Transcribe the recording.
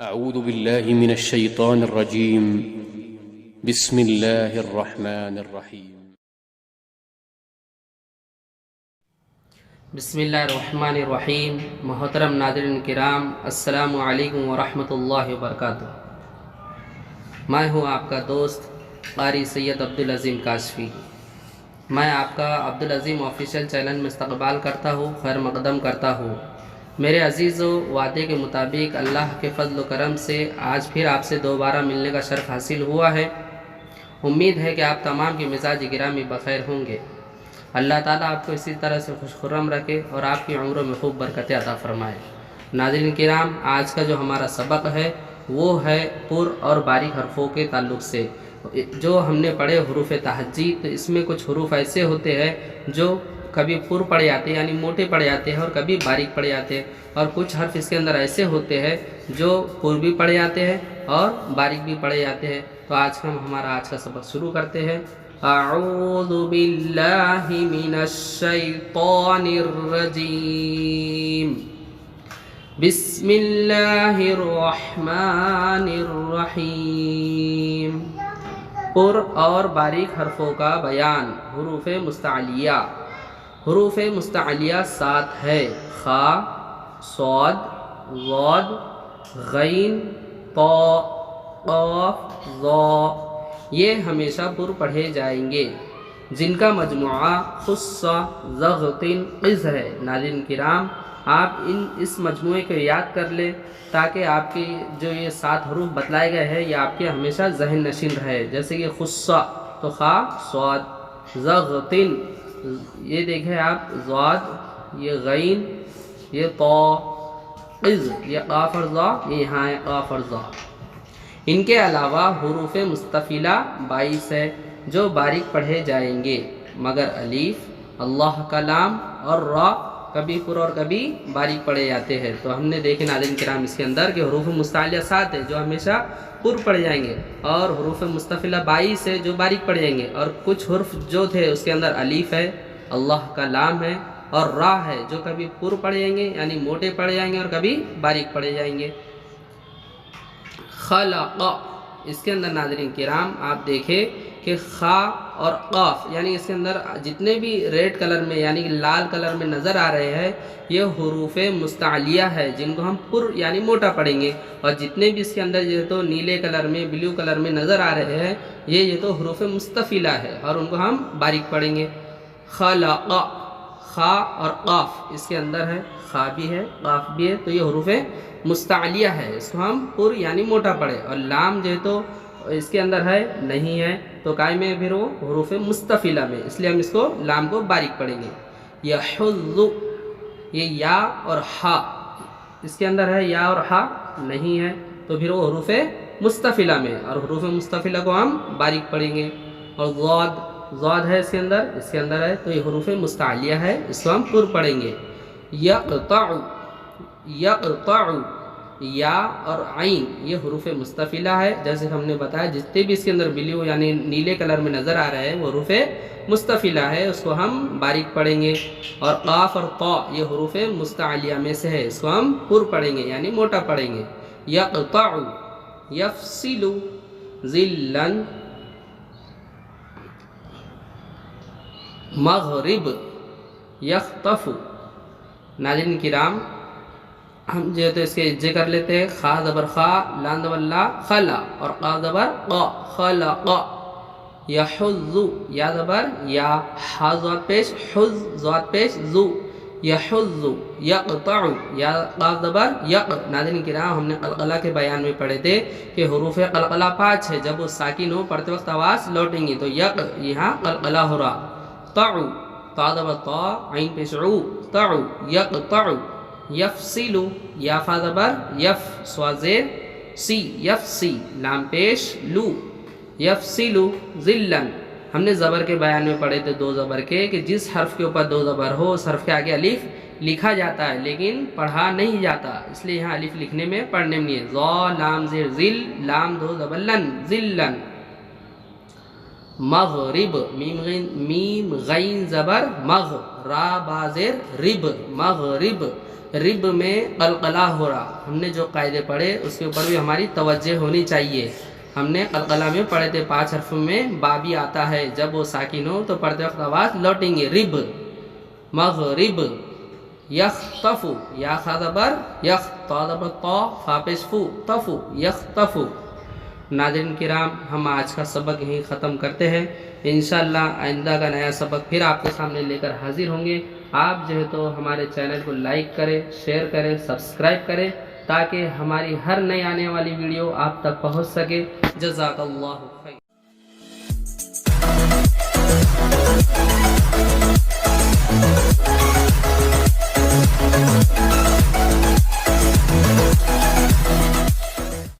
أعوذ بالله من الشيطان الرجيم. بسم الله الرحمن الرحيم. بسم اللہ الرحمن الرحیم. محترم ناظرین کرام، السلام علیکم ورحمۃ اللہ وبرکاتہ. میں ہوں آپ کا دوست قاری سید عبدالعظیم کاشفی. میں آپ کا عبدالعظیم آفیشیل چینل میں استقبال کرتا ہوں، خیر مقدم کرتا ہوں. میرے عزیزو، وعدے کے مطابق اللہ کے فضل و کرم سے آج پھر آپ سے دوبارہ ملنے کا شرف حاصل ہوا ہے. امید ہے کہ آپ تمام کے مزاج گرامی بخیر ہوں گے. اللہ تعالیٰ آپ کو اسی طرح سے خوش خرم رکھے اور آپ کی عمروں میں خوب برکتیں عطا فرمائے. ناظرین کرام، آج کا جو ہمارا سبق ہے وہ ہے پر اور باریک حرفوں کے تعلق سے. جو ہم نے پڑھے حروف تہجی، تو اس میں کچھ حروف ایسے ہوتے ہیں جو کبھی پر پڑے جاتے ہیں یعنی موٹے پڑے جاتے ہیں اور کبھی باریک پڑے جاتے ہیں، اور کچھ حرف اس کے اندر ایسے ہوتے ہیں جو پر بھی پڑے جاتے ہیں اور باریک بھی پڑے جاتے ہیں. تو ہمارا آج کا سبق شروع کرتے ہیں. اعوذ باللہ من الشیطان الرجیم. بسم اللہ الرحمن الرحیم. پر اور باریک حرفوں کا بیان. حروف مستعلیہ. حروف مستعلیہ 7 ہے: خا، صاد، ضاد، غین، طا، قاف، ظا. یہ ہمیشہ پر پڑھے جائیں گے، جن کا مجموعہ خص، ضغط، قز ہے. ناظرین کرام، آپ اس مجموعے کو یاد کر لیں تاکہ آپ کی جو یہ 7 حروف بتلائے گئے ہیں یہ آپ کے ہمیشہ ذہن نشین رہے. جیسے کہ خص تو خا، صاد، ضغط یہ دیکھیں آپ، ضاد، یہ غین، یہ طا، قز یہ قاف اور ظا، یہ یہاں ہے قاف اور ظا. ان کے علاوہ حروف مستفیلہ 22 ہے جو باریک پڑھے جائیں گے، مگر الف، اللہ کا لام اور را کبھی پر اور کبھی باریک پڑھے جاتے ہیں. تو ہم نے دیکھے ناظرین کرام اس کے اندر کہ حروف مستعلیہ 7 ہے جو ہمیشہ پر پڑھے جائیں گے، اور حروف مستفیلہ 22 ہے جو باریک پڑھے جائیں گے، اور کچھ حرف جو تھے اس کے اندر الف ہے، اللہ کا لام ہے اور را ہے جو کبھی پر پڑھے جائیں گے یعنی موٹے پڑھے جائیں گے اور کبھی باریک پڑھے جائیں گے. خلق، اس کے اندر ناظرین کرام آپ دیکھیں کہ خا اور قاف یعنی اس کے اندر جتنے بھی ریڈ کلر میں یعنی لال کلر میں نظر آ رہے ہیں یہ حروف مستعلیہ ہے جن کو ہم پر یعنی موٹا پڑھیں گے، اور جتنے بھی اس کے اندر یہ تو نیلے کلر میں، بلیو کلر میں نظر آ رہے ہیں یہ تو حروف مستفیلہ ہے اور ان کو ہم باریک پڑھیں گے. خلق، خا اور قاف اس کے اندر ہے، خا بھی ہے قاف بھی ہے، تو یہ حروف مستعلیہ ہے، اس کو ہم پر یعنی موٹا پڑھے. اور لام جو ہے تو اس کے اندر ہے نہیں ہے تو کائے میں پھر وہ حروف مستفیلہ میں، اس لیے ہم اس کو لام کو باریک پڑھیں گے. یحظ، یہ یا اور ہا اس کے اندر ہے، یا اور ہا نہیں ہے تو پھر وہ حروف مستفیلہ میں، اور حروف مستفیلہ کو ہم باریک پڑھیں گے. اور ضاد، ضاد ہے اس کے اندر ہے تو یہ حروف مستعلیہ ہے، اس کو ہم پر پڑھیں گے. یقطع، یقطع، یا اور عین یہ حروف مستفیلہ ہے، جیسے ہم نے بتایا جتنے بھی اس کے اندر بلیو یعنی نیلے کلر میں نظر آ رہا ہے وہ حروف مستفیلہ ہے، اس کو ہم باریک پڑھیں گے. اور قاف اور طا یہ حروف مستعلیہ میں سے ہے، اس کو ہم پر پڑھیں گے یعنی موٹا پڑھیں گے. یقطع، یفصل، ذلا، مغرب، یخطف. ناظرین کرام، ہم جو ہے تو اس کے اجزے کر لیتے ہیں. خا زبر خا، لام زبر لا، خلا، اور قاف زبر قا، خلق. یحظ، یا زبر یا، ہا ضاد پیش، حظ ضاد پیش، زو، یحظ. یقطع، یا قاف زبر یق. ناظرین کرام، ہم نے قلقلہ کے بیان میں پڑھے تھے کہ حروف قلقلہ 5 ہے، جب وہ ساکن ہو پڑھتے وقت آواز لوٹیں گی، تو یق یہاں قلقلہ ہو رہا. طع، طا زبر طا، عین پیش عو، طع، یقطع. یفصل، یا فا زبر یف، صاد زیر سی، یفصی، لام پیش لو، یفصل. ذلا، ہم نے زبر کے بیان میں پڑھے تھے 2 زبر کے کہ جس حرف کے اوپر 2 زبر ہو اس حرف کے آگے الف لکھا جاتا ہے لیکن پڑھا نہیں جاتا، اس لیے یہاں الف لکھنے میں پڑھنے میں نہیں ہے. ذا، لام زیر ذل، لام 2 زبر لن، ذلن. مغرب، میم غین زبر مغ، را با زیر رب، مغرب. رب میں قلقلہ ہو رہا. ہم نے جو قاعدے پڑھے اس کے اوپر بھی ہماری توجہ ہونی چاہیے. ہم نے قلقلہ میں پڑھے تھے 5 حرفوں میں با بھی آتا ہے، جب وہ ساکن ہو تو پڑھتے وقت آواز لوٹیں گے. رب، مغرب، یخطف، یا خاطبر یخ، طالب طا، فاپس فو، طفو، یخطف. ناظرین کرام، ہم آج کا سبق یہیں ختم کرتے ہیں. انشاءاللہ آئندہ کا نیا سبق پھر آپ کے سامنے لے کر حاضر ہوں گے. آپ جو ہے تو ہمارے چینل کو لائک کریں، شیئر کریں، سبسکرائب کریں تاکہ ہماری ہر نئی آنے والی ویڈیو آپ تک پہنچ سکے. جزاک اللہ خیر.